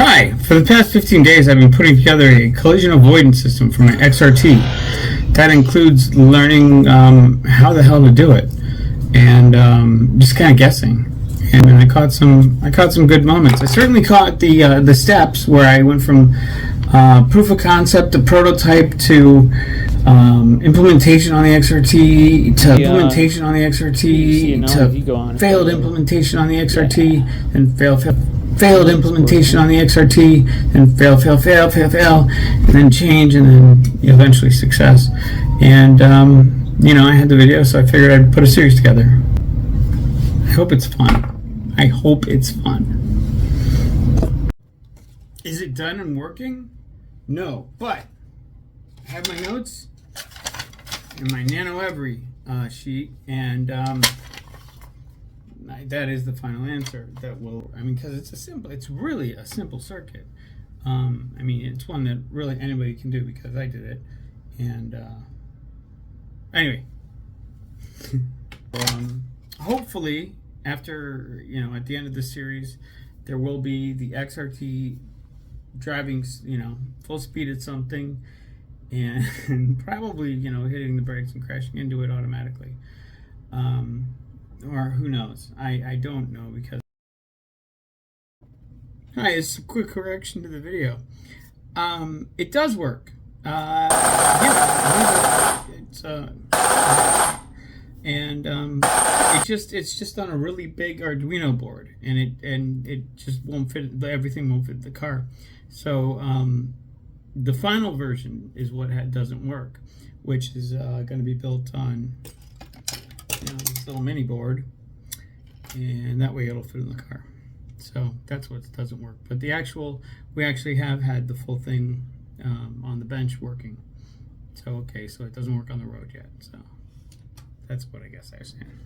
Hi, for the past 15 days I've been putting together a collision avoidance system for my XRT. That includes learning how the hell to do it, and just kind of guessing. And I caught some good moments. I certainly caught the steps where I went from proof of concept to prototype to implementation on the XRT to implementation on the XRT to failed implementation on the XRT and failed implementation on the XRT, and fail, and then change, and then eventually success. And I had the video, so I figured I'd put a series together. I hope it's fun. I hope it's fun. Is it done and working? No, but I have my notes and my Nano Every sheet, and that is the final answer. That will, because it's really a simple circuit. It's one that really anybody can do because I did it. And anyway, hopefully after, at the end of this series, there will be the XRT driving, full speed at something, and probably, hitting the brakes and crashing into it automatically. Or who knows? I don't know, because... Hi, it's a quick correction to the video. It does work. Yeah, it's just on a really big Arduino board, and it just won't fit. Everything won't fit the car. So the final version is what doesn't work, which is going to be built on this little mini board, and that way it'll fit in the car. So that's what doesn't work. But we actually have had the full thing on the bench working. So okay, so it doesn't work on the road yet. So that's what I guess I was saying.